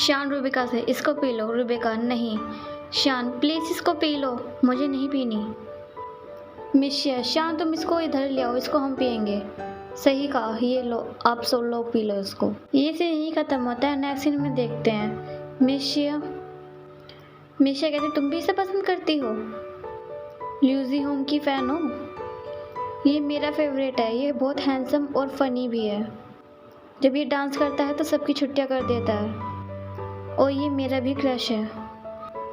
शान रूबिका से, इसको पी लो। रूबिका, नहीं। शान, प्लीज़ इसको पी लो, मुझे नहीं पीनी। मिशिया, शान तुम इसको इधर ले आओ, इसको हम पियेंगे। सही कहा, ये लो, आप सब लोग पी लो इसको। ये सीन यही खत्म होता है, नेक्स्ट सीन में देखते हैं। मिशिया कहती, तुम भी इसे पसंद करती हो? ल्यूजी होम की फ़ैन हो? ये मेरा फेवरेट है, ये बहुत हैंडसम और फनी भी है। जब ये डांस करता है तो सबकी छुट्टियां कर देता है। और ये मेरा भी क्रश है।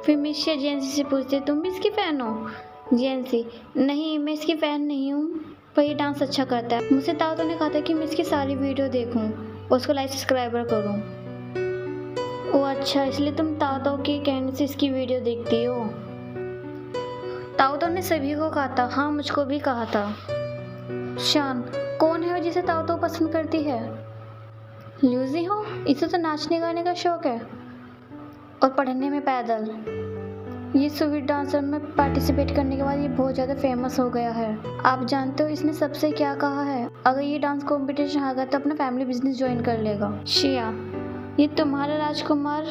फिर मिशिया जेंसी से पूछती है, तुम भी इसकी फ़ैन हो? जेंसी, नहीं, मैं इसकी फ़ैन नहीं हूँ, पर ये डांस अच्छा करता है। मुझसे तातो ने कहा था कि मैं इसकी सारी वीडियो देखूँ और उसको लाइक सब्सक्राइबर करूँ। ओह अच्छा, इसलिए तुम तातो के कहने से इसकी वीडियो देखती हो? तातो ने सभी को कहा था, हाँ मुझको भी कहा था। शान, कौन है वो जिसे तातो पसंद करती है? ल्यूजी हो, इसे तो नाचने गाने का शौक है और पढ़ने में पैदल। ये स्वीट डांसर में पार्टिसिपेट करने के बाद ये बहुत ज़्यादा फेमस हो गया है। आप जानते हो इसने सबसे क्या कहा है? अगर ये डांस कंपटीशन हारा तो अपना फैमिली बिजनेस ज्वाइन कर लेगा। शिया, ये तुम्हारा राजकुमार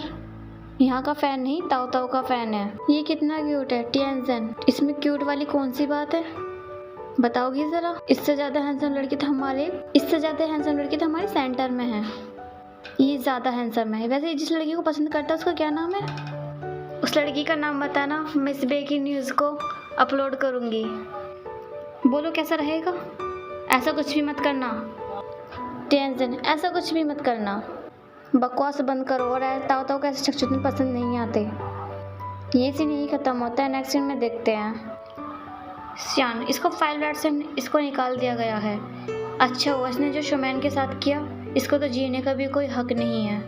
यहाँ का फ़ैन नहीं, ताओ ताओ का फ़ैन है। ये कितना क्यूट है। टिएनजन, इसमें क्यूट वाली कौन सी बात है, बताओगी ज़रा? इससे ज़्यादा हैंडसम लड़की तो हमारे सेंटर में है। ये ज़्यादा हैंडसम है। वैसे जिस लड़की को पसंद करता है उसका क्या नाम है? उस लड़की का नाम बताना, मैं इस ब्रेकिंग न्यूज़ को अपलोड करूँगी। बोलो कैसा रहेगा? ऐसा कुछ भी मत करना। टेंशन, ऐसा कुछ भी मत करना। बकवास बंद करो। और ताओ ताओ को ऐसे चकचुतने पसंद नहीं आते। ये सीन यही ख़त्म होता है, नेक्स्ट सीन में देखते हैं। श्यान, इसको फाइल राइट से इसको निकाल दिया गया है। अच्छा हुआ इसने जो शोमैन के साथ किया, इसको तो जीने का भी कोई हक नहीं है।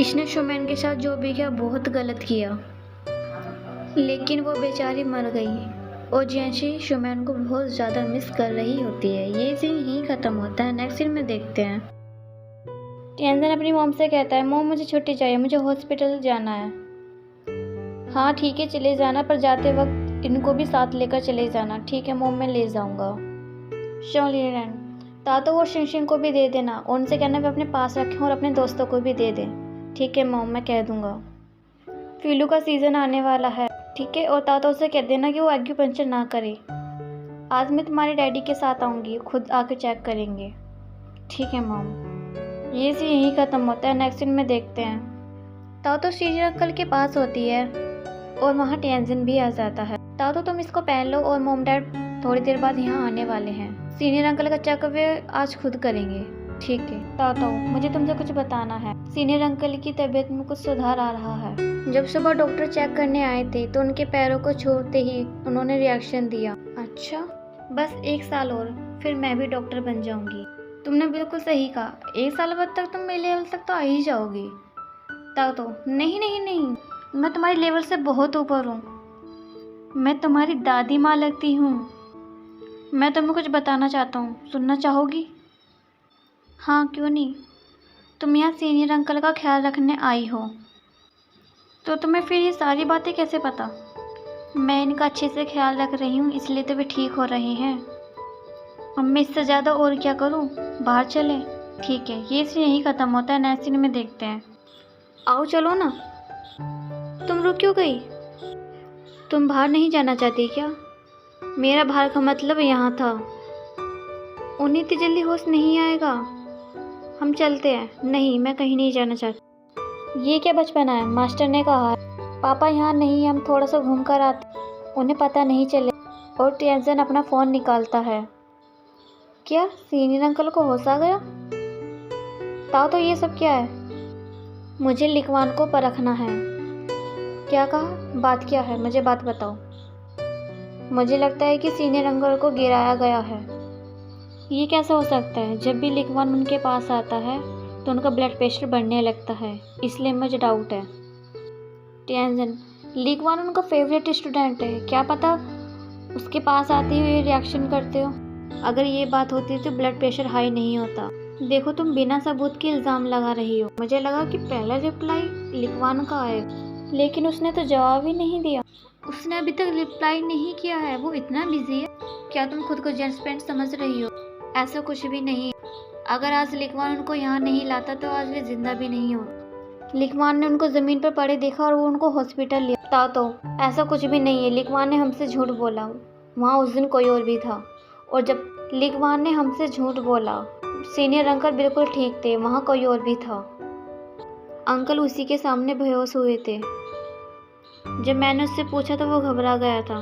इसने शोमैन के साथ जो भी किया बहुत गलत किया, लेकिन वो बेचारी मर गई और जेंसी शोमैन को बहुत ज़्यादा मिस कर रही होती है। ये सीन यहीं ख़त्म होता है, नेक्स्ट सीन में देखते हैं। टेंजन अपनी मॉम से कहता है, मॉम मुझे छुट्टी चाहिए, मुझे हॉस्पिटल जाना है। हाँ ठीक है चले जाना, पर जाते वक्त इनको भी साथ लेकर चले जाना। ठीक है मॉम, मैं ले जाऊँगा। शॉलिरन, तातो और शिंशिन को भी दे देना, उनसे कहना वे अपने पास रखें और अपने दोस्तों को भी दे दें। ठीक है मॉम, मैं कह दूँगा। फीलू का सीज़न आने वाला है, ठीक है, और तातो से कह देना कि वो एक्यूपंक्चर ना करे। आज मैं तुम्हारे डैडी के साथ आऊँगी, खुद आके चेक करेंगे। ठीक है मॉम। ये सीन यहीं ख़त्म होता है, नेक्स्ट सीन में देखते हैं। तातो सीनियर अंकल के पास होती है और वहाँ टेंजन भी आ जाता है। तातो तुम इसको पहन लो और मॉम डैड थोड़ी देर बाद यहाँ आने वाले हैं। सीनियर अंकल का चेकअप वे आज खुद करेंगे। ठीक है तातो, मुझे तुमसे कुछ बताना है। सीनियर अंकल की तबीयत में कुछ सुधार आ रहा है। जब सुबह डॉक्टर चेक करने आए थे तो उनके पैरों को छूते ही उन्होंने रिएक्शन दिया। अच्छा, बस 1 साल और फिर मैं भी डॉक्टर बन जाऊंगी। तुमने बिल्कुल सही कहा, 1 साल बाद तक तुम मेरे लेवल तक तो आ ही जाओगी। तातो, नहीं नहीं नहीं, मैं तुम्हारी लेवल से बहुत ऊपर हूँ। मैं तुम्हारी दादी माँ लगती हूँ। मैं तुम्हें कुछ बताना चाहता हूँ, सुनना चाहोगी? हाँ क्यों नहीं। तुम यहाँ सीनियर अंकल का ख्याल रखने आई हो, तो तुम्हें फिर ये सारी बातें कैसे पता? मैं इनका अच्छे से ख्याल रख रही हूँ, इसलिए तो वे ठीक हो रहे हैं। अब मैं इससे ज़्यादा और क्या करूँ, बाहर चले? ठीक है, ये सीन यहीं ख़त्म होता है, नेक्स्ट सीन में देखते हैं। आओ चलो ना। तुम रुक क्यों गई? तुम बाहर नहीं जाना चाहती क्या? मेरा बाहर का मतलब यहाँ था। उन्हें इतनी जल्दी होश नहीं आएगा, हम चलते हैं। नहीं, मैं कहीं नहीं जाना चाहती। ये क्या बचपना है, मास्टर ने कहा। पापा यहाँ नहीं, हम थोड़ा सा घूम कर आते, उन्हें पता नहीं चले। और टेंशन अपना फ़ोन निकालता है। क्या सीनियर अंकल को होश आ गया? ताओ तो ये सब क्या है? मुझे लिकवान को परखना है। क्या कहा? बात क्या है, मुझे बात बताओ। मुझे लगता है कि सीनियर अंकल को गिराया गया है। ये कैसे हो सकता है? जब भी लिकवान उनके पास आता है तो उनका ब्लड प्रेशर बढ़ने लगता है, इसलिए मुझे डाउट है। टेंशन, लिकवान उनका फेवरेट स्टूडेंट है, क्या पता उसके पास आते हुए रिएक्शन करते हो। अगर ये बात होती तो ब्लड प्रेशर हाई नहीं होता। देखो तुम बिना सबूत के इल्ज़ाम लगा रही हो। मुझे लगा कि पहला रिप्लाई लिकवान का आएगा, लेकिन उसने तो जवाब ही नहीं दिया। उसने अभी तक रिप्लाई नहीं किया है, वो इतना बिजी है। क्या तुम खुद को जेंट्स पैंट समझ रही हो? ऐसा कुछ भी नहीं। अगर आज लिकवान उनको यहाँ नहीं लाता तो आज वे जिंदा भी नहीं होते। लिखवान ने उनको ज़मीन पर पड़े देखा और वो उनको हॉस्पिटल ले था। तो ऐसा कुछ भी नहीं है, लिखवान ने हमसे झूठ बोला, वहाँ उस दिन कोई और भी था। और जब लिखवान ने हमसे झूठ बोला, सीनियर अंकल बिल्कुल ठीक थे, वहाँ कोई और भी था। अंकल उसी के सामने बेहोश हुए थे। जब मैंने उससे पूछा तो वो घबरा गया था।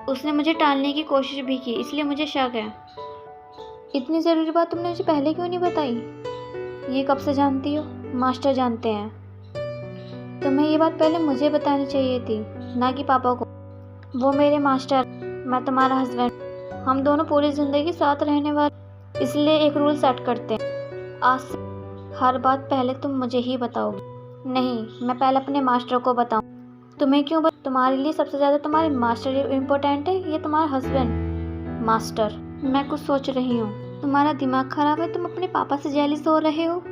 उसने मुझे टालने की कोशिश भी की, इसलिए मुझे शक है। इतनी ज़रूरी बात तुमने मुझे पहले क्यों नहीं बताई? ये कब से जानती हो? मास्टर जानते हैं। तुम्हें ये बात पहले मुझे बतानी चाहिए थी, ना कि पापा को। वो मेरे मास्टर, मैं तुम्हारा हस्बैंड, हम दोनों पूरी ज़िंदगी साथ रहने वाले, इसलिए एक रूल सेट करते हैं। आज से हर बात पहले तुम मुझे ही बताओगी। नहीं, मैं पहले अपने मास्टर को बताऊँ। तुम्हें क्यों तुम्हारे लिए सबसे ज़्यादा तुम्हारे मास्टर इम्पोर्टेंट है या तुम्हारा हस्बैंड? मास्टर। मैं कुछ सोच रही हूँ, तुम्हारा दिमाग खराब है, तुम अपने पापा से जेलिस हो रहे हो।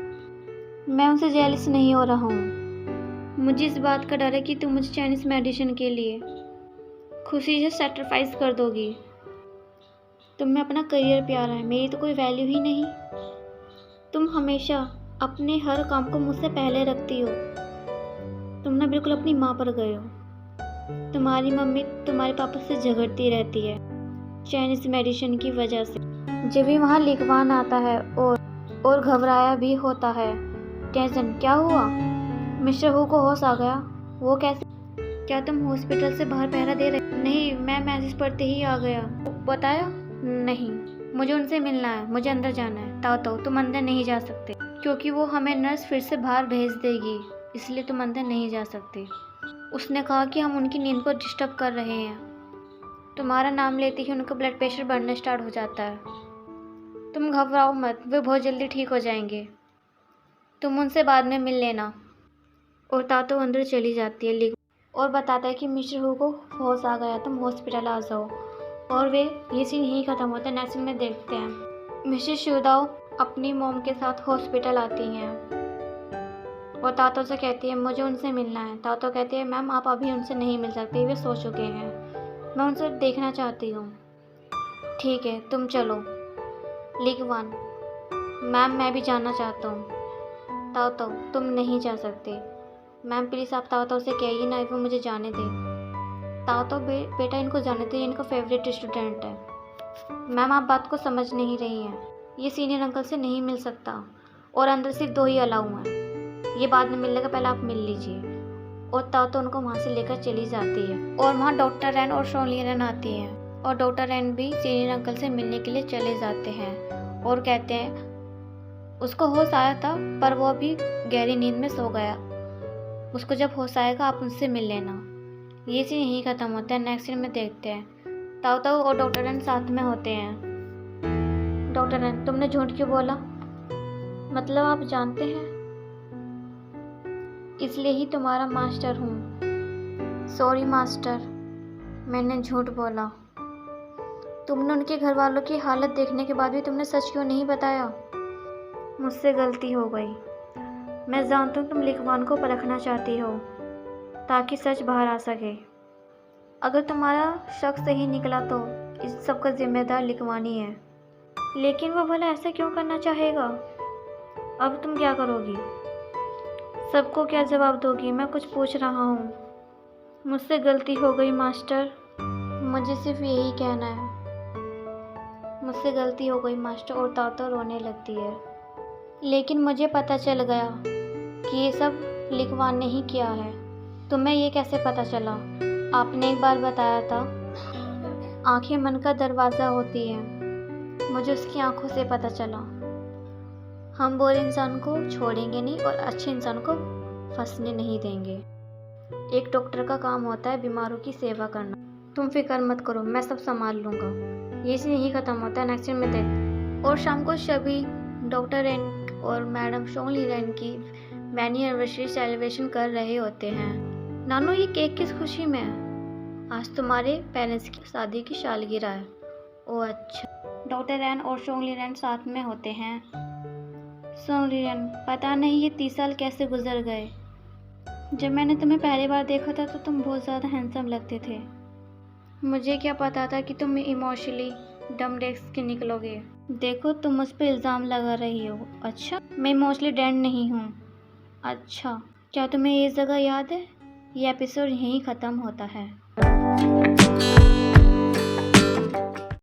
मैं उनसे जेलिस नहीं हो रहा हूँ। मुझे इस बात का डर है कि तुम मुझे चाइनीज़ मेडिसिन के लिए खुशी से सेक्रीफाइस कर दोगी। तुम्हें अपना करियर प्यारा है, मेरी तो कोई वैल्यू ही नहीं। तुम हमेशा अपने हर काम को मुझसे पहले रखती हो। तुम ना बिल्कुल अपनी माँ पर गए हो। तुम्हारी मम्मी तुम्हारे पापा से झगड़ती रहती है चाइनीज़ मेडिसिन की वजह से। जब भी वहाँ लिखवान आता है और घबराया भी होता है। टेंशन क्या हुआ? मिस्टर हु को होश आ गया। वो कैसे? क्या तुम हॉस्पिटल से बाहर पहरा दे रहे? नहीं, मैं मैसेज पढ़ते ही आ गया। बताया? नहीं, मुझे उनसे मिलना है, मुझे अंदर जाना है। ताओ तुम अंदर नहीं जा सकते, क्योंकि वो हमें नर्स फिर से बाहर भेज देगी, इसलिए तुम अंदर नहीं जा सकते। उसने कहा कि हम उनकी नींद को डिस्टर्ब कर रहे हैं। तुम्हारा नाम लेते ही उनका ब्लड प्रेशर बढ़ना स्टार्ट हो जाता है। तुम घबराओ मत, वे बहुत जल्दी ठीक हो जाएंगे। तुम उनसे बाद में मिल लेना। और तातो अंदर चली जाती है और बताता है कि मिस्टर हु को होश आ गया, तुम हॉस्पिटल आ जाओ। और वे ये सीन यहीं ख़त्म होता है। नेक्स्ट में देखते हैं मिसेस शिवदाओ अपनी मॉम के साथ हॉस्पिटल आती हैं और तातो से कहती है मुझे उनसे मिलना है। तातो कहती है मैम आप अभी उनसे नहीं मिल सकते, वे सो चुके हैं, मैं उनसे देखना चाहती हूँ। ठीक है तुम चलो। लिखवान मैम मैं भी जाना चाहता हूँ। तातो तुम नहीं जा सकते। मैम प्लीज़ आप तातो से कहिए ना, वो मुझे जाने दे। तातो बेटा इनको जाने दे, इनका फेवरेट स्टूडेंट है। मैम आप बात को समझ नहीं रही हैं, ये सीनियर अंकल से नहीं मिल सकता और अंदर सिर्फ 2 ही अलाउ हैं। ये बाद में मिलने का, पहले आप मिल लीजिए। और तातो उनको वहाँ से लेकर चली जाती है और वहाँ डॉक्टर रैन और शोनली रैन आती हैं और डॉक्टर रैन भी सीनियर अंकल से मिलने के लिए चले जाते हैं और कहते हैं उसको होश आया था पर वो अभी गहरी नींद में सो गया, उसको जब होश आएगा आप उनसे मिल लेना। ये सीन यहीं ख़त्म होता है। नेक्स्ट सीन में देखते हैं ताऊ और डॉक्टर रैन साथ में होते हैं। डॉक्टर रैन तुमने झूठ क्यों बोला? मतलब आप जानते हैं, इसलिए ही तुम्हारा मास्टर हूँ। सॉरी मास्टर, मैंने झूठ बोला। तुमने उनके घर वालों की हालत देखने के बाद भी तुमने सच क्यों नहीं बताया? मुझसे गलती हो गई। मैं जानता हूँ तुम लिखवान को परखना चाहती हो ताकि सच बाहर आ सके। अगर तुम्हारा शक सही निकला तो इस सब का जिम्मेदार लिखवान ही है, लेकिन वो भला ऐसा क्यों करना चाहेगा? अब तुम क्या करोगी? सबको क्या जवाब दोगी? मैं कुछ पूछ रहा हूँ। मुझसे गलती हो गई मास्टर, मुझे सिर्फ यही कहना है। मुझसे गलती हो गई मास्टर। और तातो रोने लगती है। लेकिन मुझे पता चल गया कि ये सब लिखवान ने ही किया है। तुम्हें ये कैसे पता चला? आपने एक बार बताया था आंखें मन का दरवाज़ा होती हैं। मुझे उसकी आंखों से पता चला। हम बुरे इंसान को छोड़ेंगे नहीं और अच्छे इंसान को फंसने नहीं देंगे। एक डॉक्टर का काम होता है बीमारों की सेवा करना। तुम फिक्र मत करो, मैं सब संभाल लूँगा। ये सीन यही ख़त्म होता है। नेक्स्ट सीन में देख। और शाम को सभी डॉक्टर रैन और मैडम शोनली रैन की मैनी एनिवर्सरी सेलिब्रेशन कर रहे होते हैं। नानू ये केक किस खुशी में है? आज तुम्हारे पेरेंट्स की शादी की सालगिरह है। ओह अच्छा। डॉक्टर रैन और शोनली रैन साथ में होते हैं। शोनली रैन पता नहीं ये 30 साल कैसे गुजर गए। जब मैंने तुम्हें पहली बार देखा था तो तुम बहुत ज़्यादा हैंडसम लगते थे। मुझे क्या पता था कि तुम इमोशनली डम डेस्क के निकलोगे। देखो तुम मुझ पर इल्ज़ाम लगा रही हो। अच्छा मैं इमोशनली डेड नहीं हूँ। अच्छा, क्या तुम्हें ये जगह याद है? ये एपिसोड यहीं ख़त्म होता है।